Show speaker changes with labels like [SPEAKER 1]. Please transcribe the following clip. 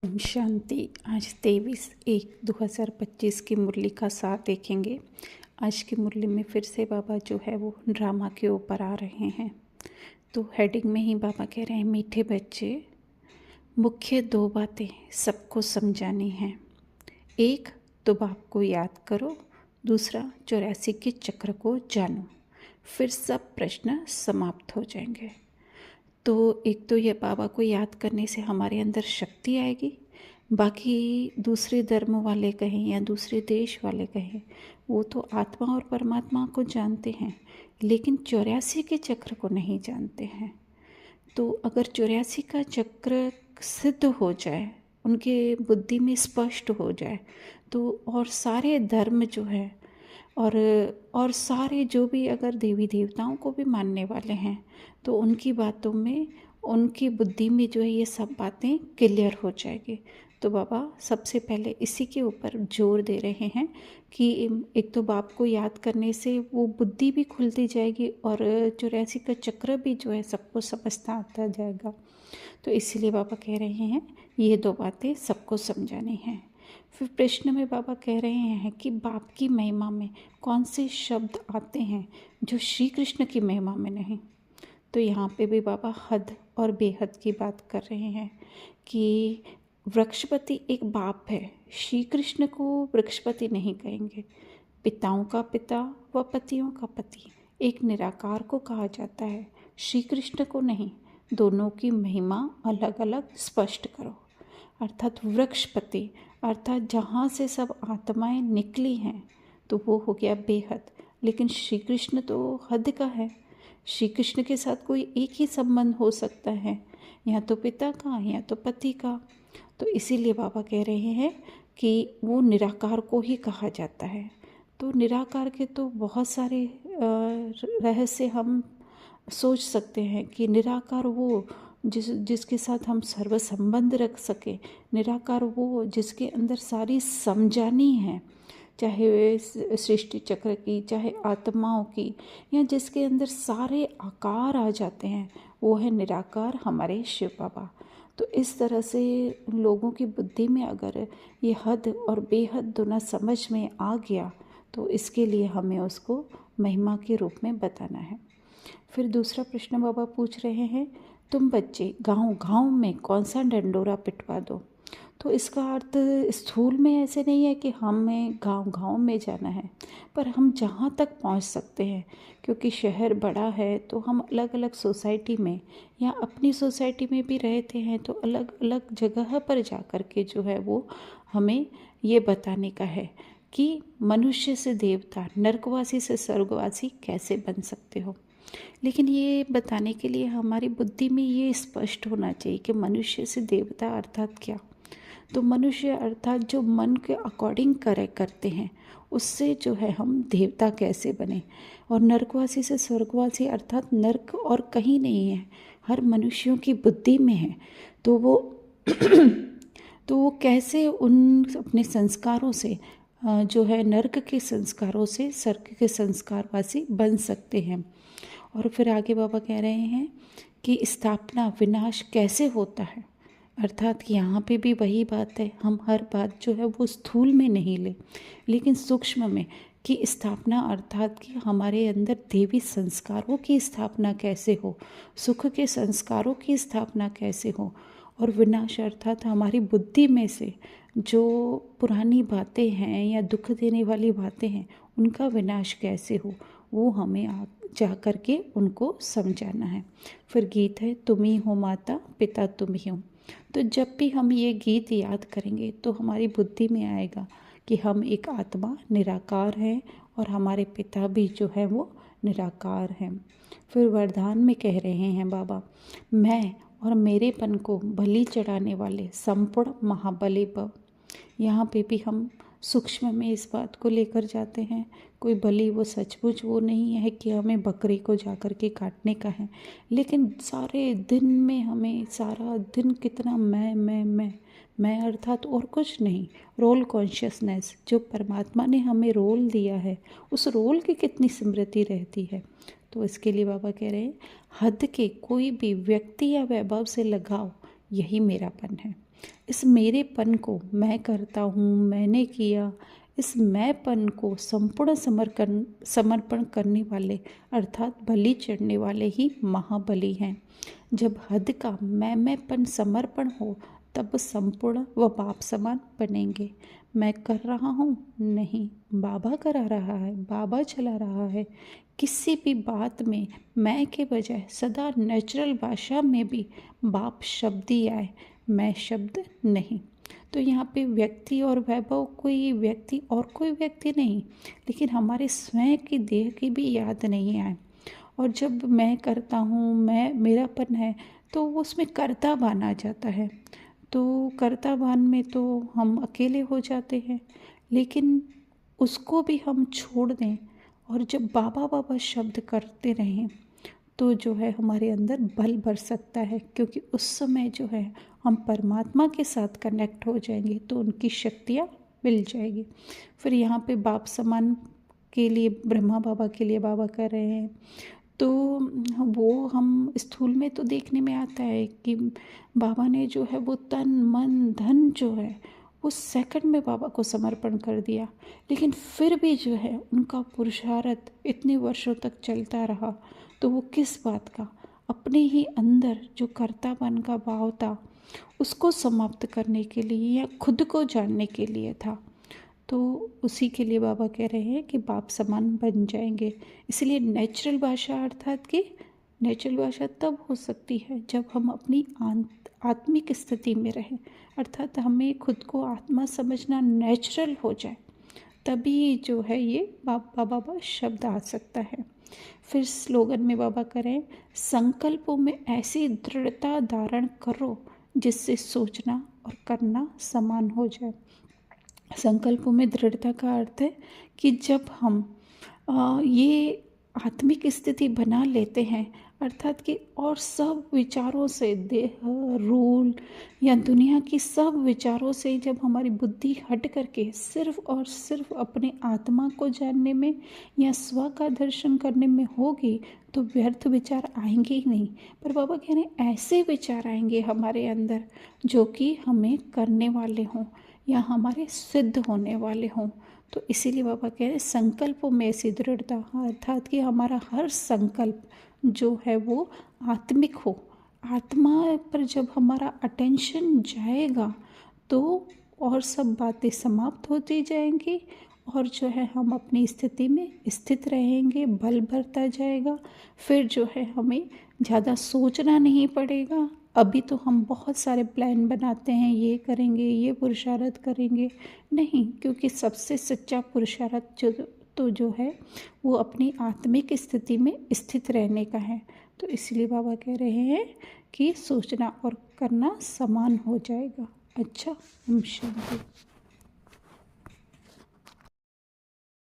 [SPEAKER 1] ओम शांति। आज 23/1/2025 की मुरली का सार देखेंगे। आज की मुरली में फिर से बाबा जो है वो ड्रामा के ऊपर आ रहे हैं। तो हेडिंग में ही बाबा कह रहे हैं, मीठे बच्चे, मुख्य 2 बातें सबको समझानी हैं। एक, तो बाप को याद करो। दूसरा, 84 के चक्र को जानो। फिर सब प्रश्न समाप्त हो जाएंगे। तो एक तो ये बाबा को याद करने से हमारे अंदर शक्ति आएगी। बाकी दूसरे धर्म वाले कहें या दूसरे देश वाले कहें, वो तो आत्मा और परमात्मा को जानते हैं, लेकिन 84 के चक्र को नहीं जानते हैं। तो अगर 84 का चक्र सिद्ध हो जाए, उनके बुद्धि में स्पष्ट हो जाए, तो और सारे धर्म जो है और सारे जो भी अगर देवी देवताओं को भी मानने वाले हैं, तो उनकी बातों में, उनकी बुद्धि में जो है ये सब बातें क्लियर हो जाएगी। तो बाबा सबसे पहले इसी के ऊपर जोर दे रहे हैं कि एक तो बाप को याद करने से वो बुद्धि भी खुलती जाएगी और 84 का चक्र भी जो है सबको समझता आता जाएगा। तो इसीलिए बाबा कह रहे हैं ये 2 बातें सबको समझानी हैं। फिर प्रश्न में बाबा कह रहे हैं कि बाप की महिमा में कौन से शब्द आते हैं जो श्री कृष्ण की महिमा में नहीं। तो यहाँ पे भी बाबा हद और बेहद की बात कर रहे हैं कि वृक्षपति एक बाप है, श्री कृष्ण को वृक्षपति नहीं कहेंगे। पिताओं का पिता व पतियों का पति एक निराकार को कहा जाता है, श्री कृष्ण को नहीं। दोनों की महिमा अलग अलग स्पष्ट करो। अर्थात वृक्षपति अर्थात जहाँ से सब आत्माएं निकली हैं, तो वो हो गया बेहद। लेकिन श्री कृष्ण तो हद का है। श्री कृष्ण के साथ कोई एक ही संबंध हो सकता है, या तो पिता का या तो पति का। तो इसीलिए बाबा कह रहे हैं कि वो निराकार को ही कहा जाता है। तो निराकार के तो बहुत सारे रहस्य हम सोच सकते हैं कि निराकार वो जिसके साथ हम सर्व संबंध रख सके। निराकार वो जिसके अंदर सारी समझानी है, चाहे वे सृष्टि चक्र की, चाहे आत्माओं की, या जिसके अंदर सारे आकार आ जाते हैं, वो है निराकार हमारे शिव बाबा। तो इस तरह से लोगों की बुद्धि में अगर ये हद और बेहद दोनों समझ में आ गया, तो इसके लिए हमें उसको महिमा के रूप में बताना है। फिर दूसरा प्रश्न बाबा पूछ रहे हैं, तुम बच्चे गांव गांव में कौन सा डंडोरा पिटवा दो। तो इसका अर्थ स्थूल में ऐसे नहीं है कि हमें गांव गांव में जाना है, पर हम जहाँ तक पहुँच सकते हैं, क्योंकि शहर बड़ा है, तो हम अलग अलग सोसाइटी में या अपनी सोसाइटी में भी रहते हैं, तो अलग अलग जगह पर जा कर के जो है वो हमें ये बताने का है कि मनुष्य से देवता, नरकवासी से स्वर्गवासी कैसे बन सकते हो। लेकिन ये बताने के लिए हमारी बुद्धि में ये स्पष्ट होना चाहिए कि मनुष्य से देवता अर्थात क्या। तो मनुष्य अर्थात जो मन के अकॉर्डिंग करते हैं, उससे जो है हम देवता कैसे बने। और नरकवासी से स्वर्गवासी अर्थात नरक और कहीं नहीं है, हर मनुष्यों की बुद्धि में है। तो वो तो वो कैसे उन अपने संस्कारों से जो है नरक के संस्कारों से स्वर्ग के संस्कारवासी बन सकते हैं। और फिर आगे बाबा कह रहे हैं कि स्थापना विनाश कैसे होता है। अर्थात यहाँ पे भी वही बात है, हम हर बात जो है वो स्थूल में नहीं ले, लेकिन सूक्ष्म में कि स्थापना अर्थात कि हमारे अंदर देवी संस्कारों की स्थापना कैसे हो, सुख के संस्कारों की स्थापना कैसे हो। और विनाश अर्थात हमारी बुद्धि में से जो पुरानी बातें हैं या दुख देने वाली बातें हैं, उनका विनाश कैसे हो, वो हमें जा कर के उनको समझाना है। फिर गीत है, तुम ही हो माता पिता तुम ही हो। तो जब भी हम ये गीत याद करेंगे, तो हमारी बुद्धि में आएगा कि हम एक आत्मा निराकार हैं और हमारे पिता भी जो है वो निराकार हैं। फिर वरदान में कह रहे हैं बाबा, मैं और मेरेपन को बलि चढ़ाने वाले संपूर्ण महाबली भव। यहाँ पे भी हम सूक्ष्म में इस बात को लेकर जाते हैं। कोई बलि वो सचमुच वो नहीं है कि हमें बकरी को जा कर के काटने का है, लेकिन सारे दिन में हमें सारा दिन कितना मैं अर्थात और कुछ नहीं, रोल कॉन्शियसनेस जो परमात्मा ने हमें रोल दिया है, उस रोल की कितनी स्मृति रहती है। तो इसके लिए बाबा कह रहे हैं, हद के कोई भी व्यक्ति या वैभव से लगाव यही मेरापन है। इस मेरेपन को, मैं करता हूँ, मैंने किया, इस मैंपन को संपूर्ण समर्पण करने वाले अर्थात बलि चढ़ने वाले ही महाबली हैं। जब हद का मैंपन समर्पण हो तब संपूर्ण व बाप समान बनेंगे। मैं कर रहा हूँ नहीं, बाबा करा रहा है, बाबा चला रहा है। किसी भी बात में मैं के बजाय सदा नेचुरल भाषा में भी बाप शब्द ही आए, मैं शब्द नहीं। तो यहाँ पे व्यक्ति और वैभव कोई व्यक्ति और कोई व्यक्ति नहीं, लेकिन हमारे स्वयं की देह की भी याद नहीं आए। और जब मैं करता हूँ, मैं मेरापन है, तो उसमें कर्ता भान आ जाता है। तो कर्ता भान में तो हम अकेले हो जाते हैं, लेकिन उसको भी हम छोड़ दें और जब बाबा बाबा शब्द करते रहें तो जो है हमारे अंदर बल भर सकता है, क्योंकि उस समय जो है हम परमात्मा के साथ कनेक्ट हो जाएंगे तो उनकी शक्तियाँ मिल जाएगी। फिर यहाँ पे बाप समान के लिए ब्रह्मा बाबा के लिए बाबा कर रहे हैं, तो वो हम स्थूल में तो देखने में आता है कि बाबा ने जो है वो तन मन धन जो है वो सेकंड में बाबा को समर्पण कर दिया। लेकिन फिर भी जो है उनका पुरुषार्थ इतने वर्षों तक चलता रहा। तो वो किस बात का, अपने ही अंदर जो कर्तापन का भाव था उसको समाप्त करने के लिए या खुद को जानने के लिए था। तो उसी के लिए बाबा कह रहे हैं कि बाप समान बन जाएंगे। इसलिए नेचुरल भाषा अर्थात कि नेचुरल भाषा तब हो सकती है जब हम अपनी आत्मिक स्थिति में रहें, अर्थात हमें खुद को आत्मा समझना नेचुरल हो जाए, तभी जो है ये बाबा बाबा शब्द आ सकता है। फिर स्लोगन में बाबा करें, संकल्पों में ऐसी दृढ़ता धारण करो जिससे सोचना और करना समान हो जाए। संकल्पों में दृढ़ता का अर्थ है कि जब हम ये आत्मिक स्थिति बना लेते हैं, अर्थात कि और सब विचारों से, देह रूल या दुनिया की सब विचारों से जब हमारी बुद्धि हट करके सिर्फ और सिर्फ अपने आत्मा को जानने में या स्व का दर्शन करने में होगी तो व्यर्थ विचार आएंगे ही नहीं। पर बाबा कह रहे हैं ऐसे विचार आएंगे हमारे अंदर जो कि हमें करने वाले हों या हमारे सिद्ध होने वाले हों। तो इसीलिए बाबा कह रहे हैं संकल्पों में ऐसी दृढ़ता, अर्थात कि हमारा हर संकल्प जो है वो आत्मिक हो। आत्मा पर जब हमारा अटेंशन जाएगा तो और सब बातें समाप्त होती जाएंगी और जो है हम अपनी स्थिति में स्थित रहेंगे, बल भरता जाएगा। फिर जो है हमें ज़्यादा सोचना नहीं पड़ेगा। अभी तो हम बहुत सारे प्लान बनाते हैं, ये करेंगे, ये पुरुषार्थ करेंगे, नहीं, क्योंकि सबसे सच्चा पुरुषार्थ जो है वो अपनी आत्मिक स्थिति में स्थित रहने का है। तो इसलिए बाबा कह रहे हैं कि सोचना और करना समान हो जाएगा। अच्छा, हम शांति।